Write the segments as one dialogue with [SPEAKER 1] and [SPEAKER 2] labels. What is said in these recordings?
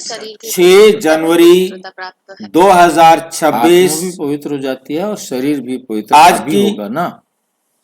[SPEAKER 1] शरीर की
[SPEAKER 2] 6 जनवरी
[SPEAKER 1] पवित्रता प्राप्त है।
[SPEAKER 2] 2026
[SPEAKER 3] आत्मा भी पवित्र हो जाती है और शरीर भी पवित्र
[SPEAKER 2] आज
[SPEAKER 3] भी
[SPEAKER 2] की
[SPEAKER 3] होगा ना।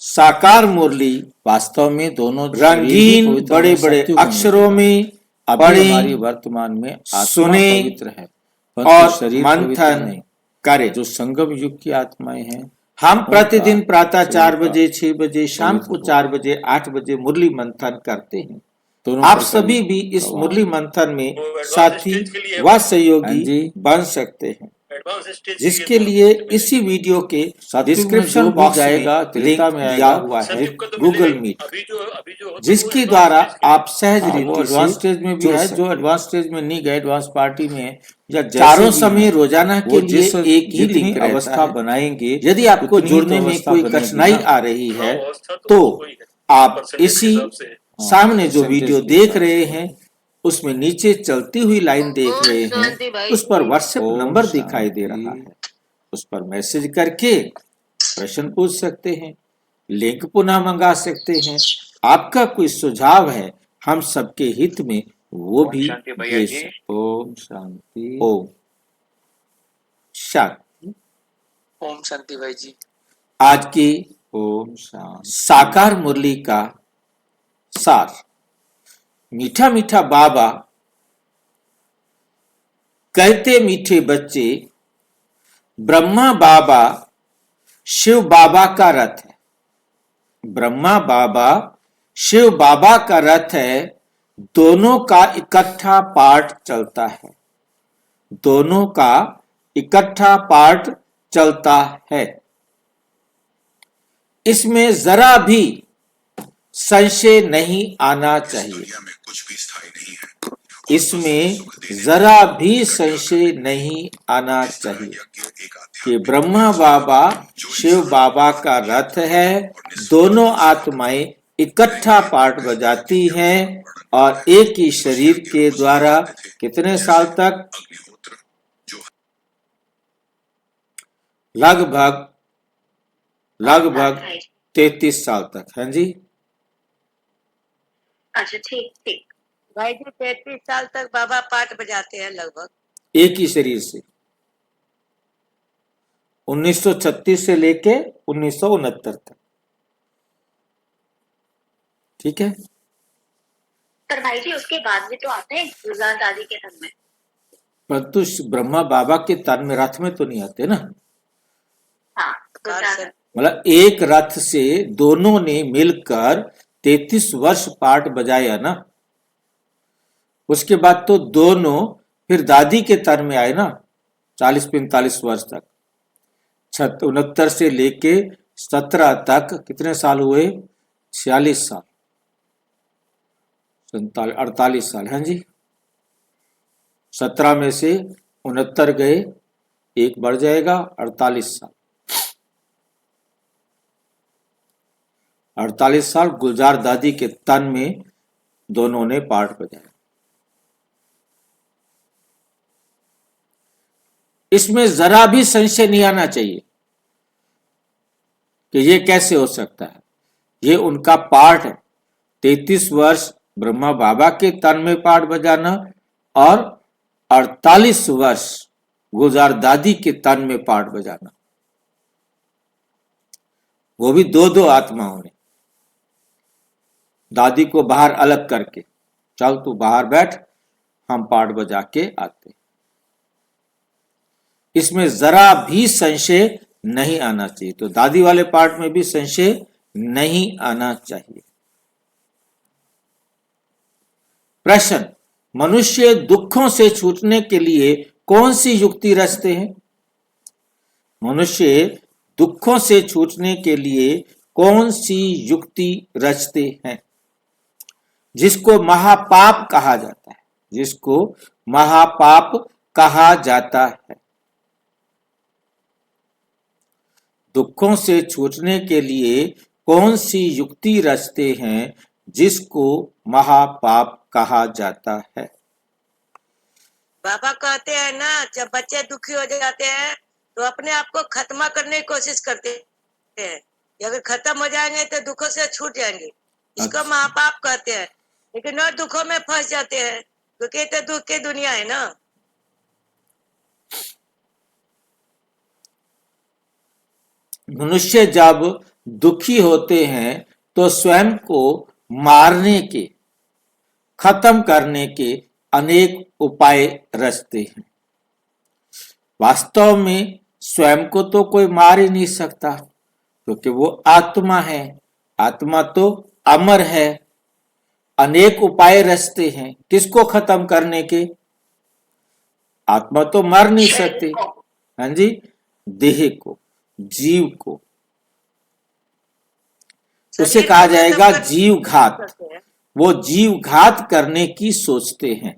[SPEAKER 2] साकार मुरली
[SPEAKER 3] वास्तव में दोनों
[SPEAKER 2] रंगीन बड़े बड़े अक्षरों में
[SPEAKER 3] अभी
[SPEAKER 2] पढ़ें,
[SPEAKER 3] हमारी वर्तमान में आत्मा
[SPEAKER 2] सुने
[SPEAKER 3] पवित्र है परंतु
[SPEAKER 2] और
[SPEAKER 3] शरीर पवित्र
[SPEAKER 2] मंथन
[SPEAKER 3] नहीं।
[SPEAKER 2] करें।
[SPEAKER 3] जो संगम युग की आत्माएं हैं
[SPEAKER 2] हम प्रतिदिन प्रातः
[SPEAKER 3] शरीर
[SPEAKER 2] 4
[SPEAKER 3] का
[SPEAKER 2] बजे, 6 बजे, शाम को
[SPEAKER 3] पवित्र
[SPEAKER 2] 4 बजे, 8 बजे मुरली मंथन करते हैं।
[SPEAKER 3] दोनों
[SPEAKER 2] आप
[SPEAKER 3] प्रकार
[SPEAKER 2] सभी भी इस
[SPEAKER 3] प्रवाह
[SPEAKER 2] मुरली
[SPEAKER 3] में।
[SPEAKER 2] मंथन में साथी व
[SPEAKER 3] हाँ
[SPEAKER 2] सहयोगी
[SPEAKER 3] जी।
[SPEAKER 2] बन सकते हैं, जिसके
[SPEAKER 1] तो
[SPEAKER 2] लिए इसी वीडियो के डिस्क्रिप्शन
[SPEAKER 3] जो भी
[SPEAKER 2] बॉक्स
[SPEAKER 3] जाएगा,
[SPEAKER 2] में
[SPEAKER 3] त्रेता
[SPEAKER 2] लिंक
[SPEAKER 3] में
[SPEAKER 2] दिया
[SPEAKER 3] आएगा,
[SPEAKER 2] हुआ है गूगल मीट, जिसके द्वारा आप सहज
[SPEAKER 3] हाँ, वो
[SPEAKER 2] रीति
[SPEAKER 3] एडवांस
[SPEAKER 2] से
[SPEAKER 3] स्टेज में भी
[SPEAKER 2] जुड़
[SPEAKER 3] है।
[SPEAKER 2] सकते
[SPEAKER 3] जो
[SPEAKER 2] हैं।
[SPEAKER 3] एडवांस स्टेज में नहीं गए, एडवांस पार्टी में है या जैसे
[SPEAKER 2] चारों
[SPEAKER 3] भी
[SPEAKER 2] समय
[SPEAKER 3] हैं,
[SPEAKER 2] रोजाना
[SPEAKER 3] वो
[SPEAKER 2] के लिए
[SPEAKER 3] जिस
[SPEAKER 2] एक ही
[SPEAKER 3] जितनी
[SPEAKER 2] लिंक रहता
[SPEAKER 3] अवस्था
[SPEAKER 2] है।
[SPEAKER 3] बनाएंगे
[SPEAKER 2] यदि आपको
[SPEAKER 3] उतनी ही
[SPEAKER 2] जुड़ने
[SPEAKER 3] तो
[SPEAKER 2] में
[SPEAKER 3] अवस्था
[SPEAKER 2] कोई
[SPEAKER 3] बनेगी
[SPEAKER 2] कठिनाई
[SPEAKER 3] ना।
[SPEAKER 2] आ रही है तो आप इसी सामने जो वीडियो देख रहे हैं उसमें नीचे चलती हुई लाइन देख
[SPEAKER 1] ओम
[SPEAKER 2] रहे
[SPEAKER 1] शांति
[SPEAKER 2] हैं,
[SPEAKER 1] भाई
[SPEAKER 2] उस पर
[SPEAKER 1] जी।
[SPEAKER 2] व्हाट्सएप
[SPEAKER 3] ओम
[SPEAKER 2] नंबर दिखाई दे
[SPEAKER 3] शांति।
[SPEAKER 2] रहा है, उस पर मैसेज करके प्रश्न पूछ सकते हैं, लिंक पुनः मंगा सकते हैं। आपका कोई सुझाव है हम सबके हित में वो
[SPEAKER 4] ओम
[SPEAKER 2] भी
[SPEAKER 4] शांति भैया
[SPEAKER 2] भेज
[SPEAKER 4] जी।
[SPEAKER 2] सकते।
[SPEAKER 3] ओम शांति।
[SPEAKER 2] ओम शांति।
[SPEAKER 1] ओम शांति भाई जी।
[SPEAKER 2] आज की
[SPEAKER 3] ओम शांति।
[SPEAKER 2] साकार मुरली का सार। मीठा मीठा बाबा कहते मीठे बच्चे, ब्रह्मा बाबा शिव बाबा का रथ है। ब्रह्मा बाबा शिव बाबा का रथ है, दोनों का इकट्ठा पाठ चलता है, दोनों का इकट्ठा पाठ चलता है। इसमें जरा भी संशय नहीं आना चाहिए, इसमें जरा भी संशय नहीं आना चाहिए कि ब्रह्मा बाबा शिव बाबा का रथ है, दोनों आत्माएं इकट्ठा पाठ बजाती हैं और एक ही शरीर के द्वारा कितने साल तक? लगभग 33 साल तक। हैं जी?
[SPEAKER 1] अच्छा ठीक ठीक भाई जी, 33 साल तक बाबा पाठ बजाते हैं लगभग
[SPEAKER 2] एक ही शरीर से, 1936 से लेके 1969 तक। ठीक है।
[SPEAKER 1] पर भाई जी उसके बाद भी तो आते हैं गुलजार दादी के तन में।
[SPEAKER 2] परंतु ब्रह्मा बाबा के तन में रथ में तो नहीं आते ना।
[SPEAKER 1] हाँ
[SPEAKER 2] मतलब एक रथ से दोनों ने मिलकर 33 वर्ष पाठ बजाया ना, उसके बाद तो दोनों फिर दादी के तन में आए ना 40-45 वर्ष तक। 69 से लेके 17 तक कितने साल हुए? 46 साल, 48 साल। हैं जी? 17 में से 69 गए, एक बढ़ जाएगा, 48 साल। 48 साल गुलजार दादी के तन में दोनों ने पाठ बजाया। इसमें जरा भी संशय नहीं आना चाहिए कि ये कैसे हो सकता है। ये उनका पाठ है, 33 वर्ष ब्रह्मा बाबा के तन में पाठ बजाना और 48 वर्ष गुलजार दादी के तन में पाठ बजाना, वो भी दो दो आत्माओं ने। दादी को बाहर अलग करके, चल तू बाहर बैठ, हम पाठ बजा के आते। इसमें जरा भी संशय नहीं आना चाहिए। तो दादी वाले पाठ में भी संशय नहीं आना चाहिए। प्रश्न, मनुष्य दुखों से छूटने के लिए कौन सी युक्ति रचते हैं? मनुष्य दुखों से छूटने के लिए कौन सी युक्ति रचते हैं? जिसको महापाप कहा जाता है, जिसको महापाप कहा जाता है। दुखों से छूटने के लिए कौन सी युक्ति रचते हैं जिसको महापाप कहा जाता है?
[SPEAKER 5] बाबा कहते हैं ना, जब बच्चे दुखी हो जाते हैं तो अपने आप को खत्म करने की कोशिश करते हैं, अगर खत्म हो जाएंगे तो दुखों से छूट जाएंगे। इसको महापाप कहते हैं, लेकिन और दुखों में फंस जाते हैं। क्योंकि ये तो दुख की दुनिया है ना।
[SPEAKER 2] मनुष्य जब दुखी होते हैं तो स्वयं को मारने के, खत्म करने के अनेक उपाय रचते हैं। वास्तव में स्वयं को तो कोई मार ही नहीं सकता, क्योंकि वो आत्मा है। आत्मा तो अमर है। अनेक उपाय रचते हैं किसको खत्म करने के। आत्मा तो मर नहीं सकती। हाँ जी, देह को, जीव को, उसे
[SPEAKER 5] शरीर
[SPEAKER 2] कहा
[SPEAKER 5] को
[SPEAKER 2] जाएगा
[SPEAKER 5] खत्म
[SPEAKER 2] जीव घात।
[SPEAKER 5] करते हैं।
[SPEAKER 2] वो जीव घात करने की सोचते हैं।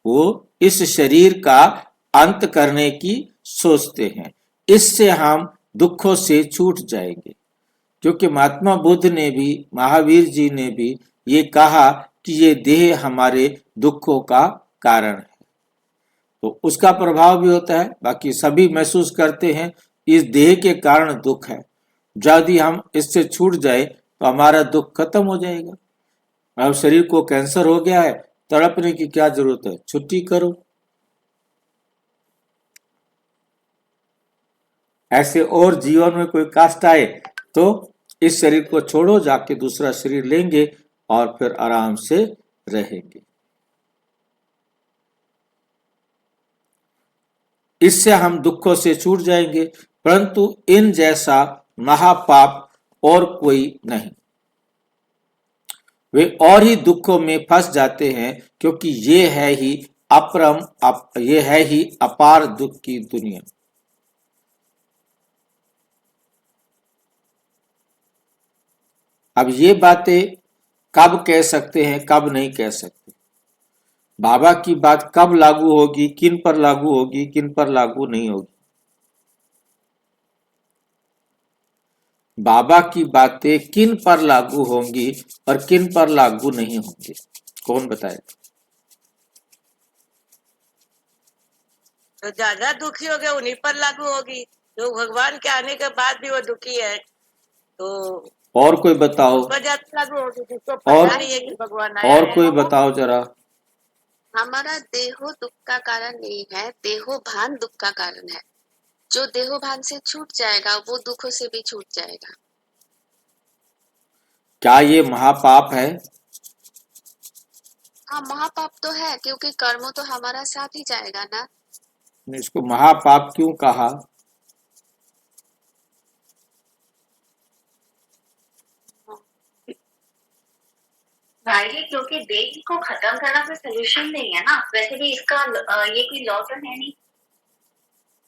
[SPEAKER 2] वो इस शरीर का अंत करने की सोचते हैं। इससे हम दुखों से छूट जाएंगे, क्योंकि महात्मा बुद्ध ने भी, महावीर जी ने भी ये कहा कि ये देह हमारे दुखों का कारण है। तो उसका प्रभाव भी होता है। बाकी सभी महसूस करते हैं इस देह के कारण दुख है। यदि हम इससे छूट जाए तो हमारा दुख खत्म हो जाएगा। अब शरीर को कैंसर हो गया है, तड़पने की क्या जरूरत है, छुट्टी करो। ऐसे और जीवन में कोई कष्ट आए तो इस शरीर को छोड़ो, जाके दूसरा शरीर लेंगे और फिर आराम से रहेंगे। इससे हम दुखों से छूट जाएंगे। परंतु इन जैसा महापाप और कोई नहीं। वे और ही दुखों में फंस जाते हैं, क्योंकि ये है ही ये है ही अपार दुख की दुनिया। अब ये बातें कब कह सकते हैं, कब नहीं कह सकते। बाबा की बात कब लागू होगी, किन पर लागू होगी, किन पर लागू नहीं होगी। बाबा की बातें किन पर लागू होंगी और किन पर लागू नहीं होंगी, कौन बताए।
[SPEAKER 5] तो ज्यादा दुखी हो गए उन्हीं पर लागू होगी। जो भगवान के आने के बाद भी वो दुखी है तो
[SPEAKER 2] और कोई बताओ।
[SPEAKER 5] उस पर ज्यादा लागू होगी, जिसको
[SPEAKER 2] और
[SPEAKER 5] पता नहीं है कि भगवान आया
[SPEAKER 2] और
[SPEAKER 5] है।
[SPEAKER 2] कोई बताओ जरा।
[SPEAKER 4] हमारा देहो दुख का कारण नहीं है, देहो भान दुख का कारण है। जो देहो भान से छूट जाएगा वो दुखों से भी छूट जाएगा।
[SPEAKER 2] क्या ये महापाप है?
[SPEAKER 4] हाँ, महापाप तो है, क्योंकि कर्मों तो हमारा साथ ही जाएगा ना।
[SPEAKER 2] इसको महापाप क्यों कहा?
[SPEAKER 6] भाई जी, क्योंकि देह को खत्म करना कोई सोल्यूशन नहीं है ना। वैसे भी इसका ये कोई लॉ तो है नहीं।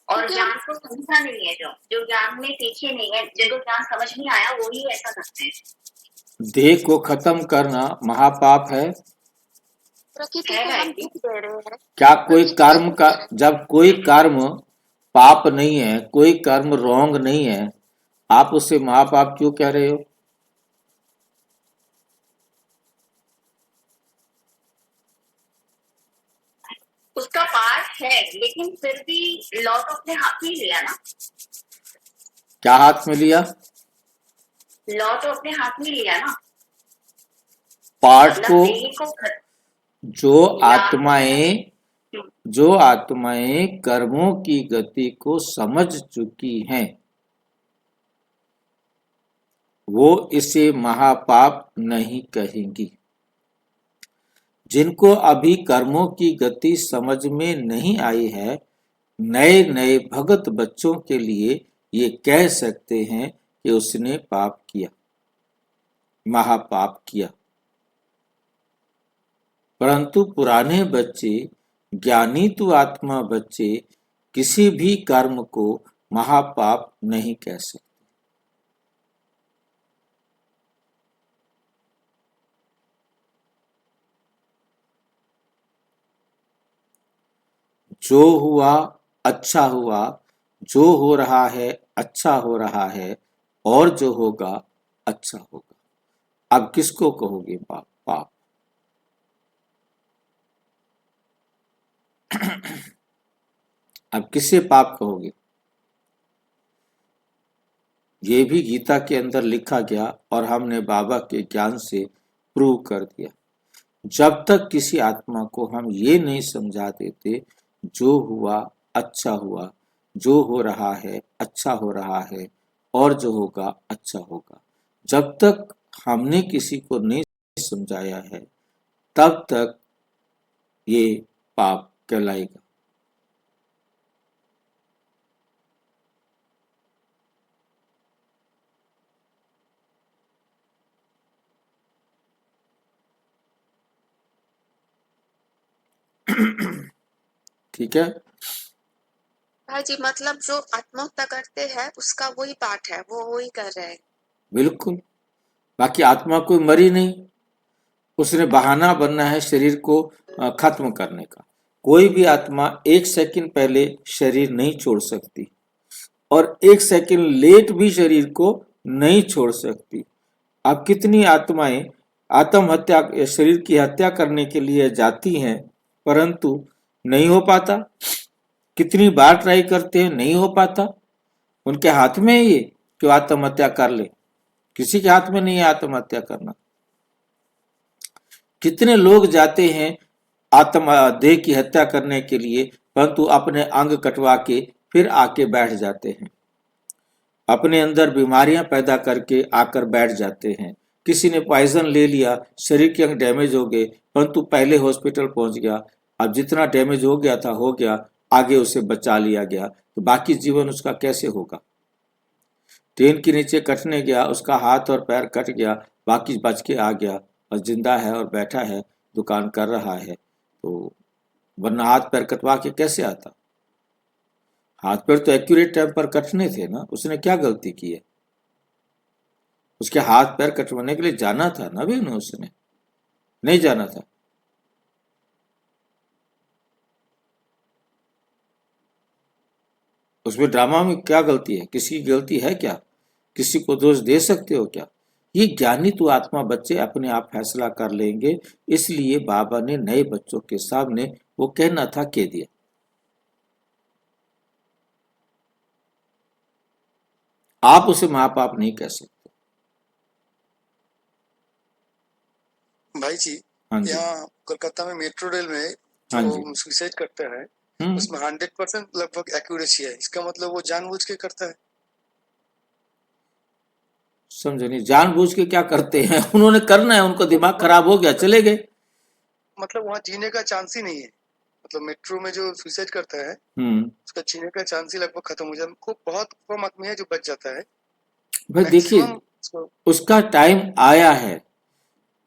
[SPEAKER 6] और
[SPEAKER 4] क्योंकि
[SPEAKER 6] ज्ञान को समझा नहीं है, जो ज्ञान में सीखे नहीं है, जिनको ज्ञान समझ नहीं आया वो ही ऐसा करते हैं।
[SPEAKER 2] देह को खत्म करना महापाप है।
[SPEAKER 4] प्रकृति
[SPEAKER 6] है
[SPEAKER 4] को
[SPEAKER 6] भाई
[SPEAKER 4] हम
[SPEAKER 6] जी।
[SPEAKER 4] दुख दे रहे हैं।
[SPEAKER 2] क्या कोई
[SPEAKER 4] प्रकृति को
[SPEAKER 2] कर्म
[SPEAKER 4] दुख
[SPEAKER 2] का,
[SPEAKER 4] दे रहे हैं।
[SPEAKER 2] जब कोई कर्म पाप नहीं है, कोई कर्म रॉन्ग नहीं है, आप उसे महापाप क्यों कह रहे हो?
[SPEAKER 6] उसका पार्ट है, लेकिन फिर भी लॉ तो अपने हाथ में लिया ना।
[SPEAKER 2] क्या हाथ में लिया?
[SPEAKER 6] लॉ तो अपने हाथ में लिया ना।
[SPEAKER 2] पार्ट
[SPEAKER 6] मतलब
[SPEAKER 2] को।
[SPEAKER 6] देह को
[SPEAKER 2] जो आत्माएं कर्मों की गति को समझ चुकी हैं, वो इसे महापाप नहीं कहेंगी। जिनको अभी कर्मों की गति समझ में नहीं आई है, नए नए भगत बच्चों के लिए ये कह सकते हैं कि उसने पाप किया, महापाप किया। परंतु पुराने बच्चे, ज्ञानी तो आत्मा बच्चे, किसी भी कर्म को महापाप नहीं कह सकते। जो हुआ अच्छा हुआ, जो हो रहा है अच्छा हो रहा है, और जो होगा अच्छा होगा। अब किसको कहोगे पाप? पाप अब किसे पाप कहोगे? ये भी गीता के अंदर लिखा गया और हमने बाबा के ज्ञान से प्रूव कर दिया। जब तक किसी आत्मा को हम ये नहीं समझा देते जो हुआ अच्छा हुआ, जो हो रहा है अच्छा हो रहा है, और जो होगा अच्छा होगा, जब तक हमने किसी को नहीं समझाया है तब तक ये पाप कहलाएगा। ठीक है।
[SPEAKER 4] भाई जी मतलब जो आत्महत्या करते हैं उसका वही पाठ है, वो वही कर रहे हैं।
[SPEAKER 2] बिल्कुल, बाकी आत्मा कोई मरी नहीं, उसने बहाना बनना है शरीर को खत्म करने का। कोई भी आत्मा 1 सेकंड पहले शरीर नहीं छोड़ सकती और 1 सेकंड लेट भी शरीर को नहीं छोड़ सकती। अब कितनी आत्माएं आत्महत्या, शरीर की हत्या करने के लिए जाती हैं परंतु नहीं हो पाता। कितनी बार ट्राई करते हैं, नहीं हो पाता। उनके हाथ में है ये कि वो आत्महत्या कर ले, किसी के हाथ में नहीं है आत्महत्या करना। कितने लोग जाते हैं देह की हत्या करने के लिए परंतु अपने अंग कटवा के फिर आके बैठ जाते हैं, अपने अंदर बीमारियां पैदा करके आकर बैठ जाते हैं। किसी ने पॉइजन ले लिया, शरीर के अंग डैमेज हो गए परंतु पहले हॉस्पिटल पहुंच गया, अब जितना डैमेज हो गया था हो गया, आगे उसे बचा लिया गया, तो बाकी जीवन उसका कैसे होगा। ट्रेन के नीचे कटने गया, उसका हाथ और पैर कट गया, बाकी बच के आ गया और जिंदा है और बैठा है, दुकान कर रहा है। तो वरना हाथ पैर कटवा के कैसे आता। हाथ पैर तो एक्यूरेट टाइम पर कटने थे ना, उसने क्या गलती की है। उसके हाथ पैर कटवाने के लिए जाना था ना भी ना, उसने नहीं जाना था। उसमें ड्रामा में क्या गलती है, किसी की गलती है क्या, किसी को दोष दे सकते हो क्या। ये ज्ञानी तो आत्मा बच्चे अपने आप फैसला कर लेंगे, इसलिए बाबा ने नए बच्चों के सामने वो कहना था कह दिया। आप उसे माँ बाप नहीं कह सकते।
[SPEAKER 7] भाई जी,
[SPEAKER 2] हाँ जी,
[SPEAKER 7] यहाँ कोलकाता में मेट्रो रेल में
[SPEAKER 2] हाँ
[SPEAKER 7] जो
[SPEAKER 2] जी।
[SPEAKER 7] सुसाइड करता है
[SPEAKER 2] हम्म,
[SPEAKER 7] उसमें 100% लगभग एक्यूरेसी है। इसका मतलब वो जानबूझ के करता है।
[SPEAKER 2] समझे नहीं, जानबूझ के क्या करते हैं उन्होंने करना है, उनको दिमाग खराब हो गया, चले गए।
[SPEAKER 7] मतलब वहाँ जीने का चांस ही नहीं है। मतलब मेट्रो में जो सुसाइड करता है उसका जीने का चांस ही लगभग खत्म हो जाता है। खूब बहुत कम आदमी है जो बच जाता है।
[SPEAKER 2] भाई देखिए,
[SPEAKER 7] मैक्सिमम
[SPEAKER 2] उसका टाइम आया है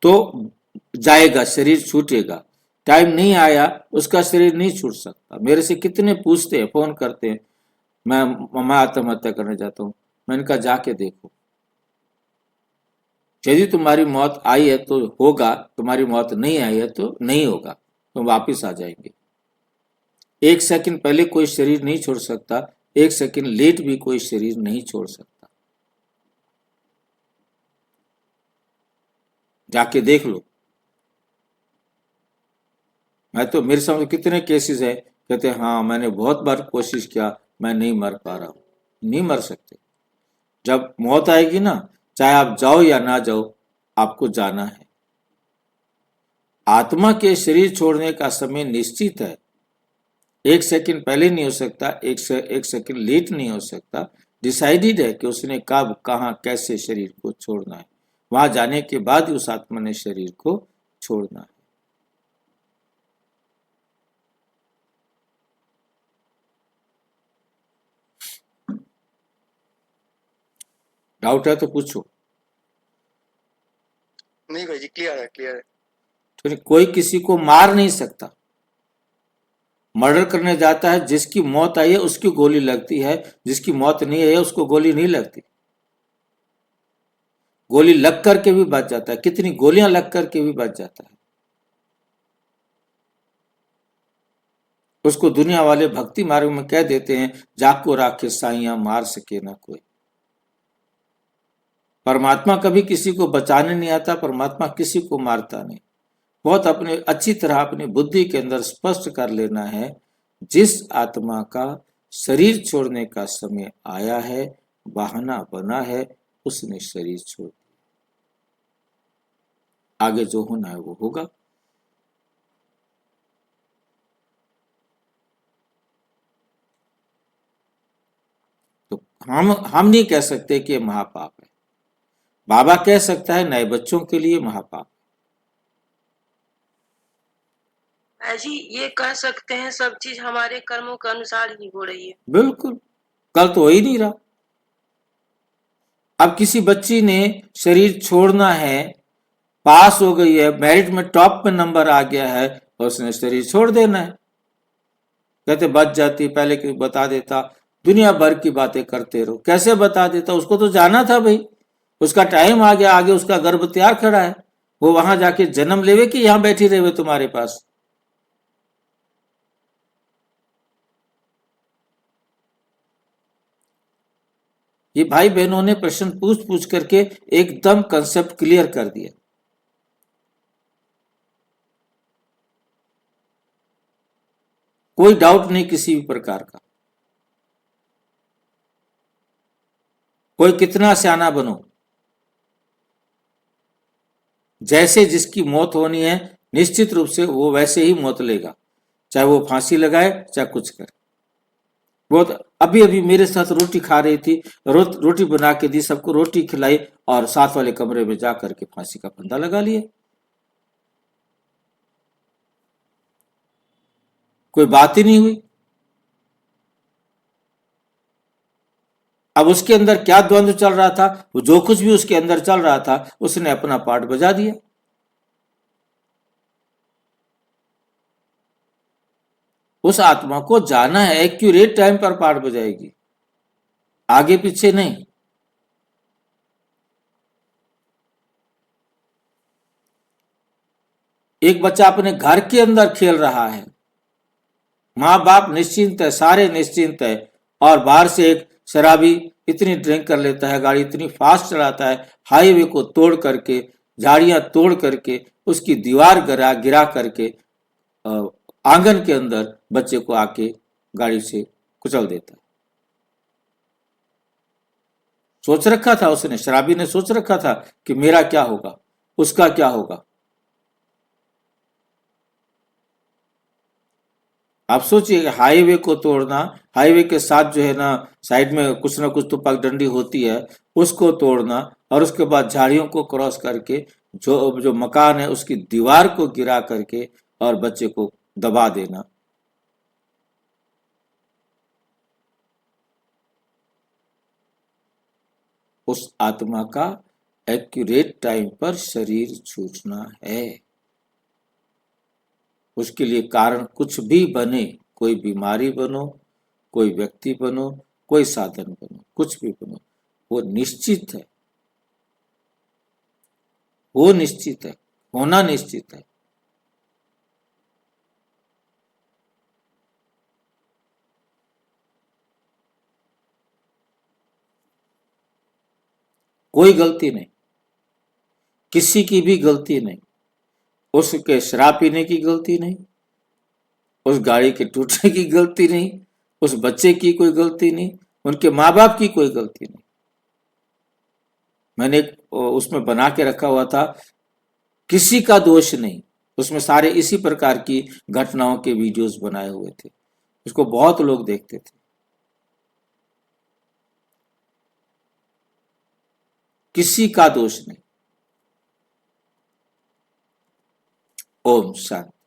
[SPEAKER 2] तो जाएगा, शरीर छूटेगा। टाइम नहीं आया, उसका शरीर नहीं छूट सकता। मेरे से कितने पूछते हैं, फोन करते हैं, मैं आत्महत्या करने जाता हूँ। मैंने कहा जाके देखो, यदि तुम्हारी मौत आई है तो होगा, तुम्हारी मौत नहीं आई है तो नहीं होगा, तुम वापिस आ जाएंगे। 1 सेकंड पहले कोई शरीर नहीं छोड़ सकता, 1 सेकंड लेट भी कोई शरीर नहीं छोड़ सकता। जाके देख लो। मैं तो, मेरे सामने कितने केसेस हैं, कहते हैं हाँ मैंने बहुत बार कोशिश किया, मैं नहीं मर पा रहा हूँ। नहीं मर सकते। जब मौत आएगी ना, चाहे आप जाओ या ना जाओ, आपको जाना है। आत्मा के शरीर छोड़ने का समय निश्चित है। 1 सेकंड पहले नहीं हो सकता, एक सेकंड लेट नहीं हो सकता। डिसाइडेड है कि उसने कब, कहाँ, कैसे शरीर को छोड़ना है। वहां जाने के बाद ही उस आत्मा ने शरीर को छोड़ना है। डाउट है तो पूछो।
[SPEAKER 7] नहीं भाई जी, क्लियर है, क्लियर है।
[SPEAKER 2] तो कोई किसी को मार नहीं सकता। मर्डर करने जाता है, जिसकी मौत आई है उसकी गोली लगती है, जिसकी मौत नहीं आई है उसको गोली नहीं लगती। गोली लग करके भी बच जाता है, कितनी गोलियां लग करके भी बच जाता है। उसको दुनिया वाले भक्ति मार्ग में कह देते हैं, जाको राखे साइया मार सके ना कोई। परमात्मा कभी किसी को बचाने नहीं आता, परमात्मा किसी को मारता नहीं। बहुत अपने अच्छी तरह अपनी बुद्धि के अंदर स्पष्ट कर लेना है, जिस आत्मा का शरीर छोड़ने का समय आया है, बहाना बना है, उसने शरीर छोड़ दिया। आगे जो होना है वो होगा। हम नहीं कह सकते कि ये महापाप है। बाबा कह सकता है नए बच्चों के लिए महापाप।
[SPEAKER 5] जी ये कह सकते हैं सब चीज हमारे कर्मों के अनुसार ही हो रही है।
[SPEAKER 2] बिल्कुल, कल तो हो ही नहीं रहा। अब किसी बच्ची ने शरीर छोड़ना है, पास हो गई है, मेरिट में टॉप में नंबर आ गया है और उसने शरीर छोड़ देना है। कहते बच जाती, पहले क्यों बता देता। दुनिया भर की बातें करते रहो, कैसे बता देता? उसको तो जाना था भाई, उसका टाइम आ गया, आगे उसका गर्भ तैयार खड़ा है, वो वहां जाके जन्म लेवे कि यहां बैठी रहे तुम्हारे पास। ये भाई बहनों ने प्रश्न पूछ पूछ करके एकदम कंसेप्ट क्लियर कर दिया। कोई डाउट नहीं किसी भी प्रकार का। कोई कितना सियाना बनो, जैसे जिसकी मौत होनी है निश्चित रूप से वो वैसे ही मौत लेगा, चाहे वो फांसी लगाए चाहे कुछ करे। वो अभी अभी मेरे साथ रोटी खा रही थी, रोटी बना के दी, सबको रोटी खिलाई और साथ वाले कमरे में जा करके फांसी का फंदा लगा लिया। कोई बात ही नहीं हुई। अब उसके अंदर क्या द्वंद्व चल रहा था, वो जो कुछ भी उसके अंदर चल रहा था उसने अपना पार्ट बजा दिया। उस आत्मा को जाना है, एक्यूरेट टाइम पर पार्ट बजाएगी, आगे पीछे नहीं। एक बच्चा अपने घर के अंदर खेल रहा है, माँ बाप निश्चिंत है, सारे निश्चिंत है, और बाहर से एक शराबी इतनी ड्रिंक कर लेता है, गाड़ी इतनी फास्ट चलाता है, हाईवे को तोड़ करके, झाड़ियां तोड़ करके, उसकी दीवार गिरा करके आंगन के अंदर बच्चे को आके गाड़ी से कुचल देता है। सोच रखा था उसने, शराबी ने सोच रखा था कि मेरा क्या होगा, उसका क्या होगा। आप सोचिए हाईवे को तोड़ना, हाईवे के साथ जो है ना साइड में कुछ ना कुछ तो पगडंडी होती है, उसको तोड़ना, और उसके बाद झाड़ियों को क्रॉस करके जो मकान है उसकी दीवार को गिरा करके और बच्चे को दबा देना। उस आत्मा का एक्यूरेट टाइम पर शरीर छूटना है। उसके लिए कारण कुछ भी बने, कोई बीमारी बनो, कोई व्यक्ति बनो, कोई साधन बनो, कुछ भी बनो, वो निश्चित है, वो निश्चित है, होना निश्चित है। कोई गलती नहीं, किसी की भी गलती नहीं, उसके शराब पीने की गलती नहीं, उस गाड़ी के टूटने की गलती नहीं, उस बच्चे की कोई गलती नहीं, उनके माँ बाप की कोई गलती नहीं। मैंने उसमें बना के रखा हुआ था, किसी का दोष नहीं, उसमें सारे इसी प्रकार की घटनाओं के वीडियोस बनाए हुए थे, उसको बहुत लोग देखते थे। किसी का दोष नहीं। ओम शांति।